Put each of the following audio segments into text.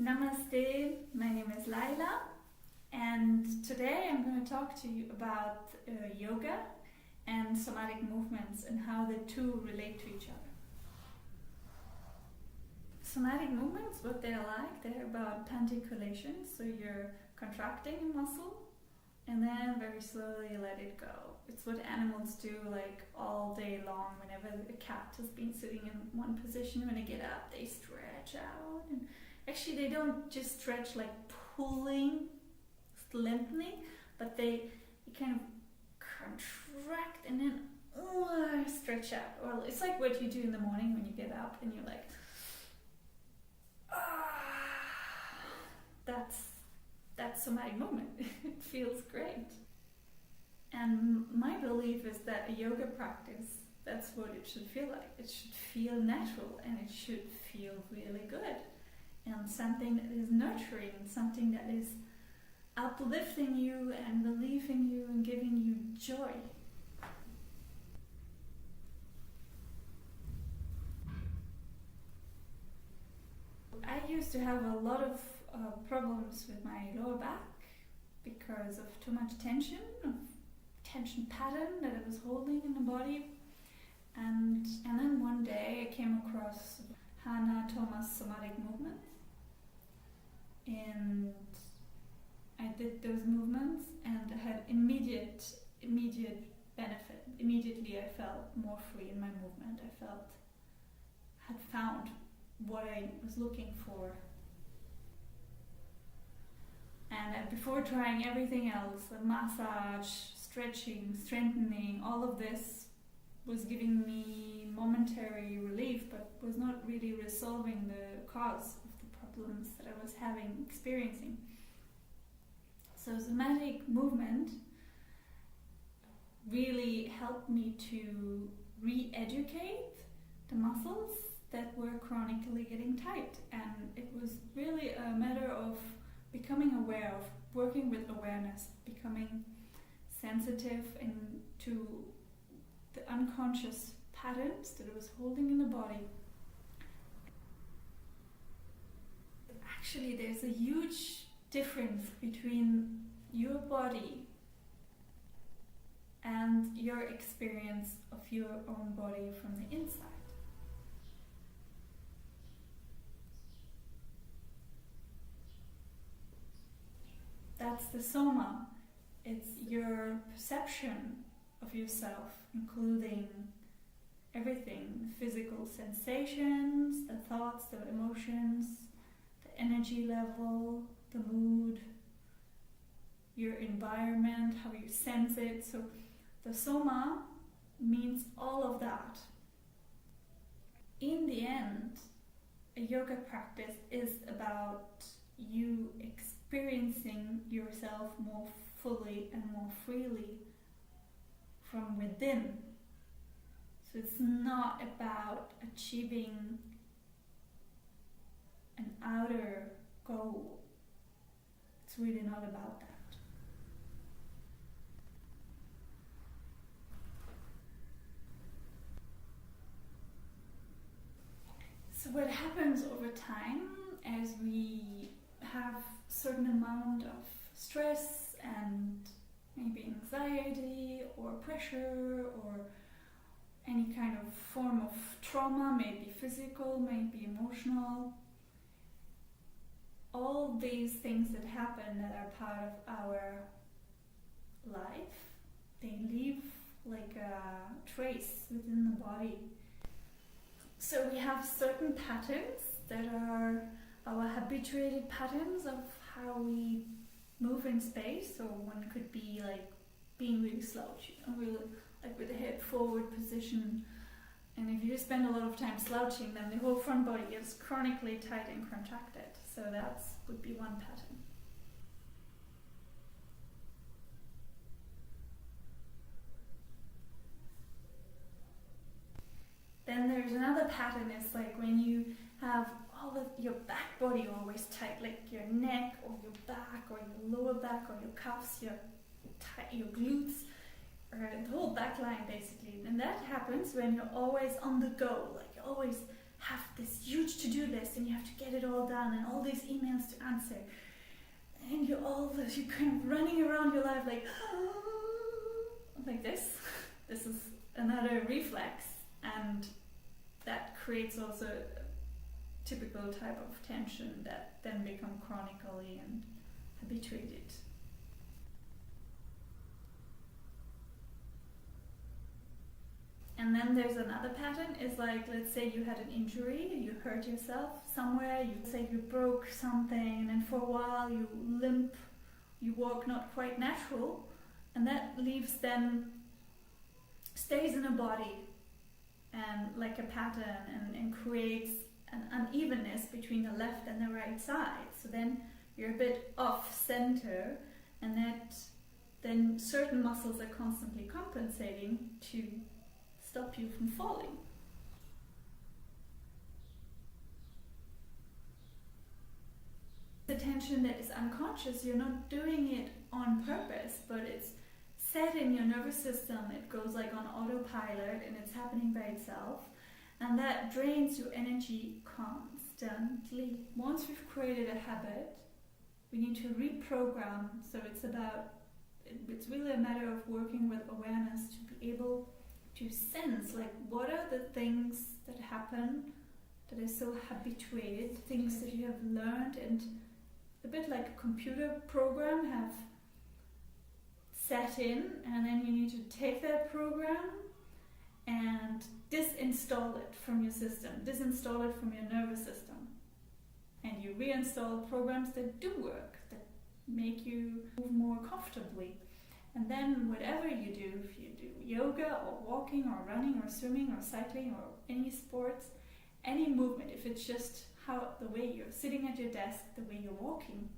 Namaste, my name is Laila, and today I'm going to talk to you about yoga and somatic movements and how the two relate to each other. Somatic movements, what they're like, they're about panticulation, so you're contracting a muscle and then very slowly let it go. It's what animals do like all day long. Whenever the cat has been sitting in one position, when they get up, they stretch out. And actually, they don't just stretch like pulling, lengthening, but they kind of contract and then stretch out. Well, it's like what you do in the morning when you get up and you're like, that's somatic movement. It feels great. And my belief is that a yoga practice, that's what it should feel like. It should feel natural and it should feel really good. And something that is nurturing, something that is uplifting you and relieving you and giving you joy. I used to have a lot of problems with my lower back because of too much tension pattern that I was holding in the body. And then one day I came across Hannah Thomas somatic movements, and I did those movements and I had immediate benefit. Immediately I felt more free in my movement. I had found what I was looking for. And before trying everything else, a massage, stretching, strengthening, all of this was giving me momentary relief, but was not really resolving the cause of the problems that I was experiencing. So somatic movement really helped me to re-educate the muscles that were chronically getting tight. And it was really a matter of becoming aware of, working with awareness, becoming sensitive to the unconscious patterns that I was holding in the body. Actually, there's a huge difference between your body and your experience of your own body from the inside. That's the soma. It's your perception of yourself, including everything, physical sensations, the thoughts, the emotions, the energy level, the mood, your environment, how you sense it. So the soma means all of that. In the end, a yoga practice is about you experiencing yourself more fully and more freely from within. So it's not about achieving an outer goal. It's really not about that. So what happens over time as we have a certain amount of stress and maybe anxiety or pressure or any kind of form of trauma, maybe physical, maybe emotional, all these things that happen that are part of our life, they leave like a trace within the body. So we have certain patterns that are our habituated patterns of how we move in space. So one could be like being really slouchy, really like with the head forward position. And if you just spend a lot of time slouching, then the whole front body gets chronically tight and contracted. So that would be one pattern. Then there's another pattern. It's like when you have all of your back body always tight, like your neck or your back or your lower back or your cuffs, your glutes, or the whole back line basically. And that happens when you're always on the go, like you're always have this huge to-do list and you have to get it all done and all these emails to answer. And you're kind of running around your life like this. This is another reflex, and that creates also a typical type of tension that then become chronically and habituated. And then there's another pattern, is like, let's say you had an injury, you hurt yourself somewhere, you say you broke something, and for a while you limp, you walk not quite natural, and that leaves then, stays in a body, and like a pattern, and creates an unevenness between the left and the right side. So then you're a bit off center, and that then certain muscles are constantly compensating to stop you from falling. The tension that is unconscious, you're not doing it on purpose, but it's set in your nervous system. It goes like on autopilot and it's happening by itself, and that drains your energy constantly. Once we've created a habit, we need to reprogram. So it's really a matter of working with awareness to be able to sense, like, what are the things that happen that are so habituated, things that you have learned, and a bit like a computer program have set in, and then you need to take that program and disinstall it from your system, disinstall it from your nervous system, and you reinstall programs that do work, that make you move more comfortably. And then whatever you do, if you do yoga or walking or running or swimming or cycling or any sports, any movement, if it's just the way you're sitting at your desk, the way you're walking,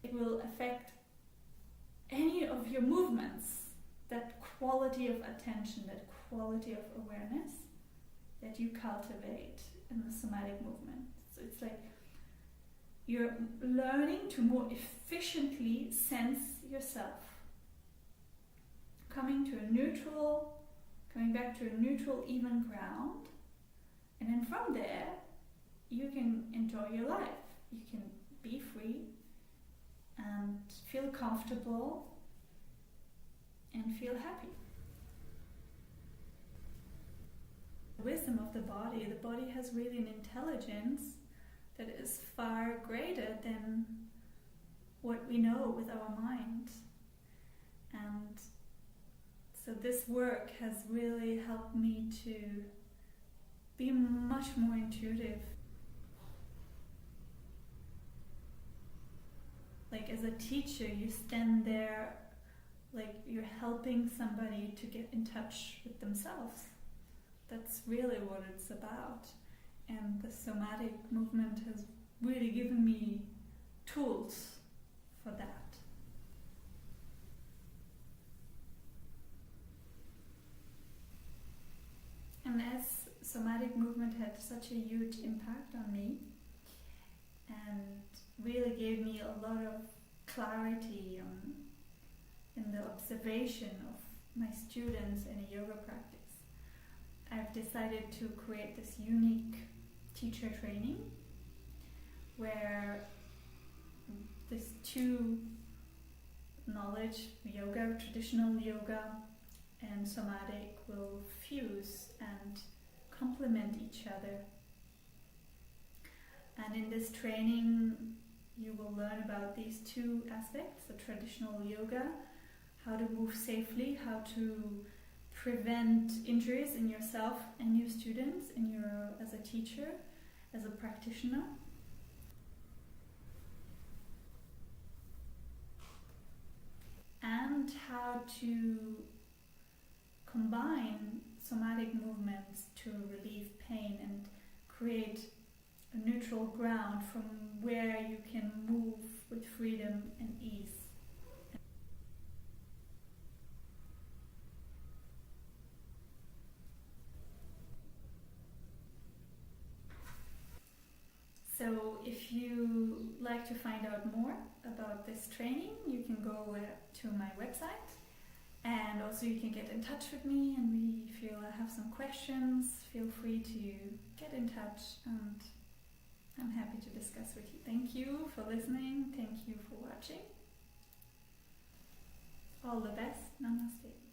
it will affect any of your movements, that quality of attention, that quality of awareness that you cultivate in the somatic movement. So it's like you're learning to more efficiently sense yourself. Coming back to a neutral, even ground, and then from there, you can enjoy your life. You can be free and feel comfortable and feel happy. The wisdom of the body has really an intelligence that is far greater than what we know with our mind. And so this work has really helped me to be much more intuitive. Like, as a teacher, you stand there like you're helping somebody to get in touch with themselves. That's really what it's about. And the somatic movement has really given me tools for that. And as somatic movement had such a huge impact on me and really gave me a lot of clarity in the observation of my students in a yoga practice, I've decided to create this unique teacher training where these two knowledge, yoga, traditional yoga, and somatic will fuse and complement each other. And in this training, you will learn about these two aspects, the traditional yoga, how to move safely, how to prevent injuries in yourself and your students, as a teacher, as a practitioner. And how to combine somatic movements to relieve pain and create a neutral ground from where you can move with freedom and ease. So if you like to find out more about this training, you can go to my website, and also you can get in touch with me, and if you have some questions, feel free to get in touch, and I'm happy to discuss with you. Thank you for listening. Thank you for watching. All the best. Namaste.